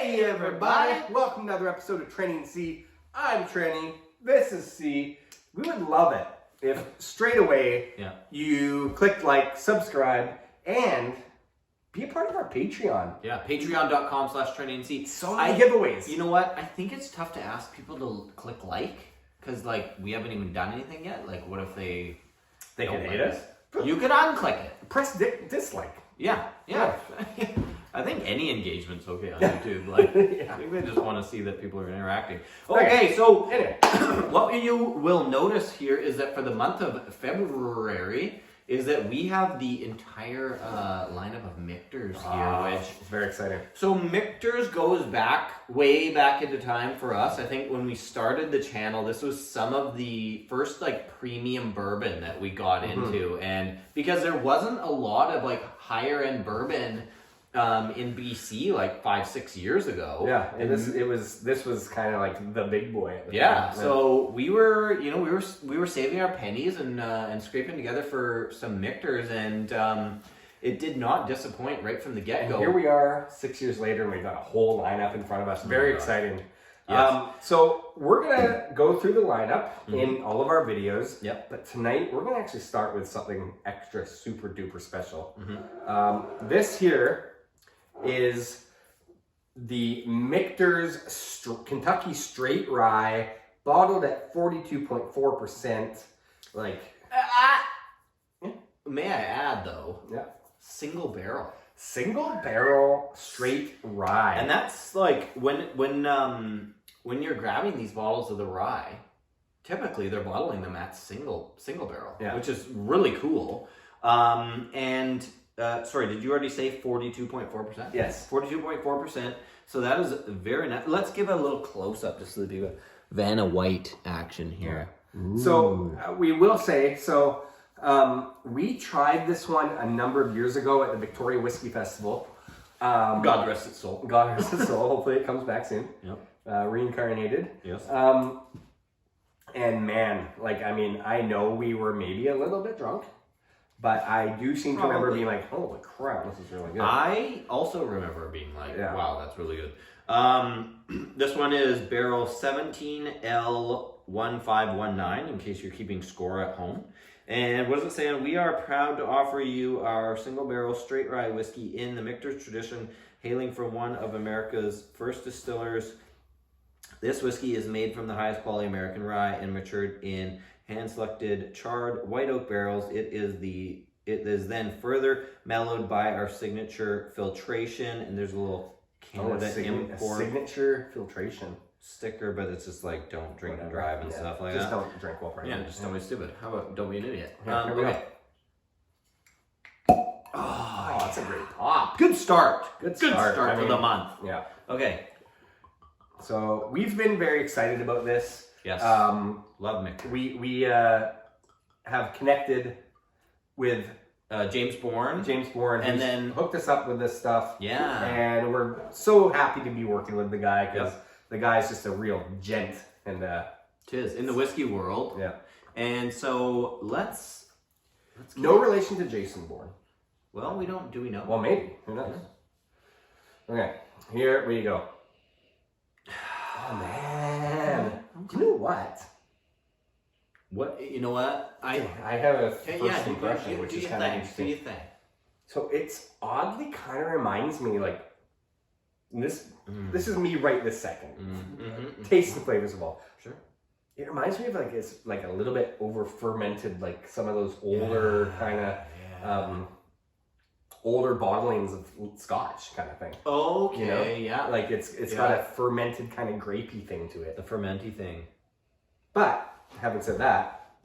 Hey everybody, welcome to another episode of Trenny and C. I'm Trenny, this is C. We would love it if straight away you clicked like, subscribe, and be a part of our Patreon. Yeah, patreon.com/trennyandc. So many giveaways. You know what? I think it's tough to ask people to click like, because like we haven't even done anything yet. Like what if they can hate us? You could unclick it. Press dislike. Yeah. I think any engagement's okay on YouTube. Like, I think they just want to see that people are interacting. Okay, so anyway, what you will notice here is that for the month of February, is that we have the entire lineup of Michters here, which is very exciting. So Michters goes way back into time for us. I think when we started the channel, this was some of the first like premium bourbon that we got into, and because there wasn't a lot of like higher end bourbon in BC like 5-6 years ago. Yeah, and this was kind of like the big boy at the time. So we were saving our pennies and scraping together for some Michters, and it did not disappoint right from the get-go. Here we are 6 years later, and we've got a whole lineup in front of us. Very exciting. Yes. So we're gonna go through the lineup in all of our videos. Yep. But tonight we're gonna actually start with something extra super duper special. This here is the Michters Kentucky Straight Rye, bottled at 42.4%. Like, may I add though? Yeah. Single barrel straight rye, and that's like when you're grabbing these bottles of the rye, typically they're bottling them at single barrel, which is really cool. Sorry, did you already say 42.4%? Yes. 42.4%. So that is very nice. Let's give a little close-up just so that people... Vanna White action here. Yeah. So we will say, we tried this one a number of years ago at the Victoria Whiskey Festival. God rest its soul. God rest its soul. Hopefully it comes back soon. Yep. Reincarnated. Yes. And man, like, I mean, I know we were maybe a little bit drunk, but I do seem to remember being like, holy crap, this is really good. I also remember being like, wow, that's really good. This one is barrel 17L1519, in case you're keeping score at home. And what is it saying? We are proud to offer you our single barrel straight rye whiskey in the Michters tradition, hailing from one of America's first distillers. This whiskey is made from the highest quality American rye and matured in hand-selected charred white oak barrels. It is then further mellowed by our signature filtration, and there's a little Canada import signature filtration sticker, but it's just like don't drink and drive and stuff like just that. Don't drink while pregnant. Yeah, just don't be stupid. How about don't be an idiot? Here we okay. go. Oh, that's a great pop. Good start. Good start for the month. Yeah. Okay. So we've been very excited about this. Yes. Love Michters. We have connected with James Bourne, and then hooked us up with this stuff. Yeah. And we're so happy to be working with the guy, because the guy's just a real gent. And tis in the whiskey world. Yeah. And so let's no relation to Jason Bourne. Well, we don't. Do we know? Well, maybe. Who knows? Okay. Here we go. Oh man. Do you know what? What, you know what? I have a first impression, which is kind of interesting. Do you think? So it's oddly kind of reminds me like this. This is me right this second. Taste and flavors of all. Sure. It reminds me of like it's like a little bit over fermented, like some of those older kind of older bottlings of Scotch kind of thing. Okay. You know? Yeah. Like it's got a fermented kind of grapey thing to it. The fermenty thing. But having said that,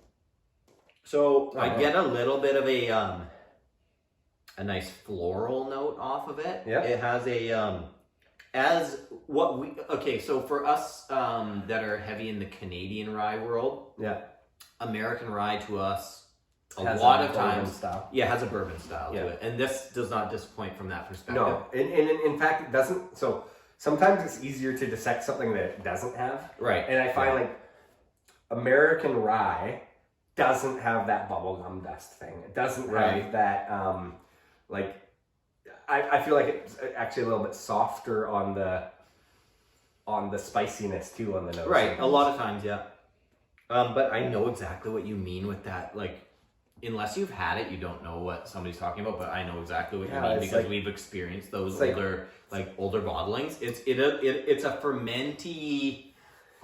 so I get a little bit of a nice floral note off of it. Yeah. It has a so for us that are heavy in the Canadian rye world, American rye to us a lot of times has a bourbon style to it, and this does not disappoint from that perspective. No, and in fact it doesn't. So sometimes it's easier to dissect something that it doesn't have. Right. And I find like American rye doesn't have that bubblegum dust thing. It doesn't have that like I feel like it's actually a little bit softer on the on the spiciness too on the nose. Right, a lot of times, yeah. But I know exactly what you mean with that. Like, unless you've had it, you don't know what somebody's talking about. But I know exactly what you mean because we've experienced those older bottlings. It's a fermenty.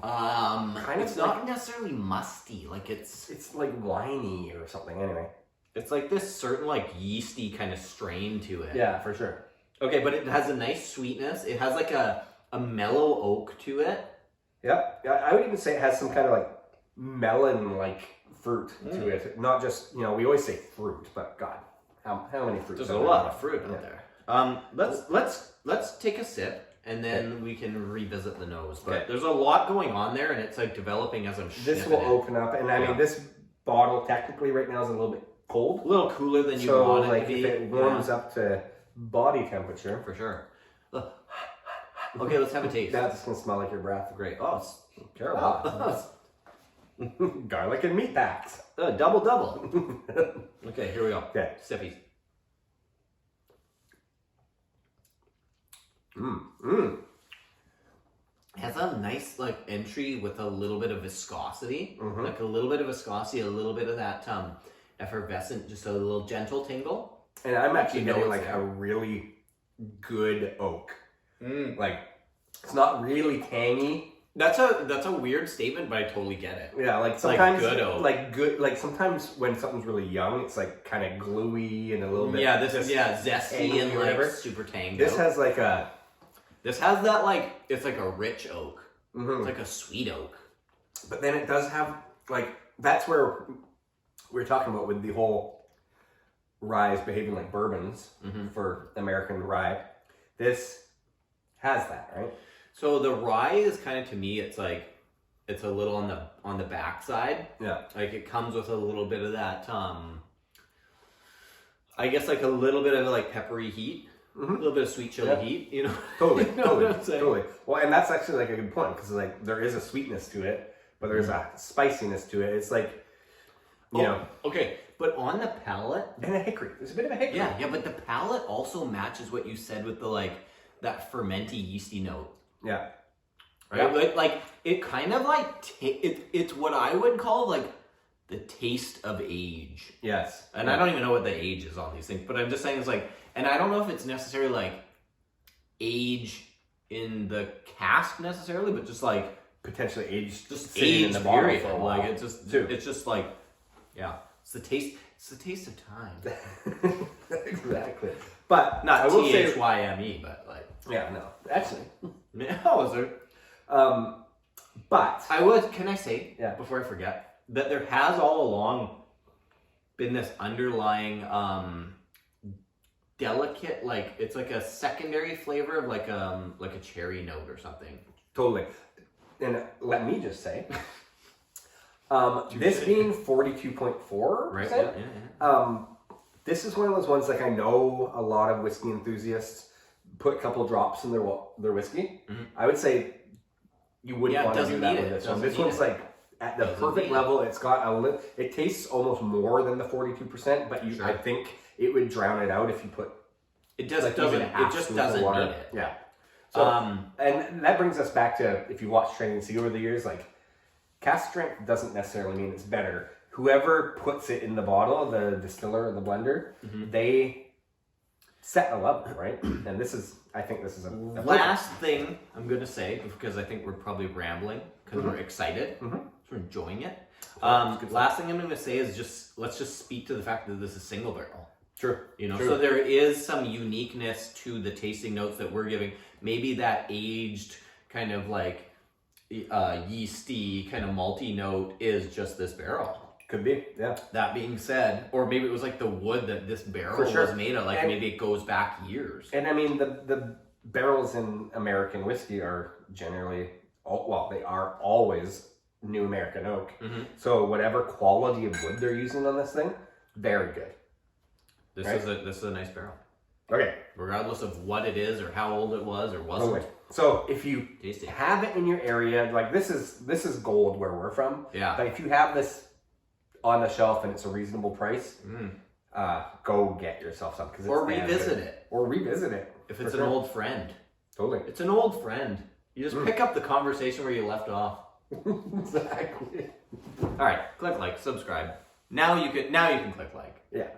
Kind of it's not necessarily musty. Like it's like winey or something. Anyway, it's like this certain like yeasty kind of strain to it. Yeah, for sure. Okay, but it has a nice sweetness. It has like a mellow oak to it. Yep. I would even say it has some kind of like melon-like fruit to it. Not just, we always say fruit, but God, how many fruits? There's a lot of fruit out there. Let's take a sip and then we can revisit the nose. But there's a lot going on there, and it's like developing as I'm This will open up, and I mean, this bottle technically right now is a little bit cold. A little cooler than you want it to be. If it warms up to body temperature. For sure. Okay, let's have a taste. That's gonna smell like your breath. Great. Oh, it's terrible. Garlic and meat packs. Double. Okay, here we go. Okay. Sippies. It has a nice like entry with a little bit of viscosity. Like a little bit of viscosity, a little bit of that effervescent, just a little gentle tingle. And I'm actually getting like a really good oak. Like, it's not really tangy. That's a weird statement, but I totally get it. Yeah, like sometimes like good oak. Like sometimes when something's really young, it's like kind of gluey and a little bit zesty and like super tangy. This has that like it's like a rich oak. It's like a sweet oak. But then it does have like that's where we're talking about with the whole ryes behaving like bourbons for American rye. This has that, right? So the rye is kind of, to me, it's like it's a little on the backside. Yeah. Like it comes with a little bit of that I guess like a little bit of like peppery heat. A little bit of sweet chili heat, Totally, you know what I'm saying? Totally. Well, and that's actually like a good point because like there is a sweetness to it, but there's a spiciness to it. It's like, you know. Okay, but on the palate. And a hickory. There's a bit of a hickory. Yeah, but the palate also matches what you said with the like that fermenty yeasty note. Yeah. Right? Yeah. Like it kind of like it's what I would call like the taste of age. Yes. And I don't even know what the age is on these things, but I'm just saying it's like, and I don't know if it's necessarily like age in the cask necessarily, but just like potentially age, just sitting in the bottle period. for a while. Like it's just like, yeah, it's the taste of time. Exactly. But not I will say THYME, but like yeah, no, actually, how is it? But I would. Can I say before I forget that there has all along been this underlying delicate, like it's like a secondary flavor of like a cherry note or something. Totally. And let me just say, this being 42.4%, right? Yeah. This is one of those ones like I know a lot of whiskey enthusiasts put a couple drops in their whiskey. I would say you wouldn't want to do that with this one. This one's like at the perfect level. It's got it tastes almost more than the 42%, but I think it would drown it out if you put it just doesn't need it. Yeah. So, and that brings us back to, if you watch Training Sea over the years, like cask strength doesn't necessarily mean it's better. Whoever puts it in the bottle, the distiller or the blender, they set a level, right? And I think this is a last thing I'm going to say, because I think we're probably rambling because we're excited. We're enjoying it. Last thing I'm going to say is let's just speak to the fact that this is single barrel. True. So there is some uniqueness to the tasting notes that we're giving. Maybe that aged kind of like yeasty kind of malty note is just this barrel. Could be, yeah. That being said, or maybe it was like the wood that this barrel was made of. Like maybe it goes back years. And I mean, the barrels in American whiskey are generally, they are always new American oak. So whatever quality of wood they're using on this thing, very good. This is a nice barrel. Okay. Regardless of what it is or how old it was or wasn't. Okay. So if you have it in your area, like this is gold where we're from. Yeah. But if you have this on the shelf and it's a reasonable price, go get yourself some. Or revisit it. Or revisit it. If it's an old friend. Totally. It's an old friend. You just pick up the conversation where you left off. Exactly. All right, click like, subscribe. Now you can click like. Yeah.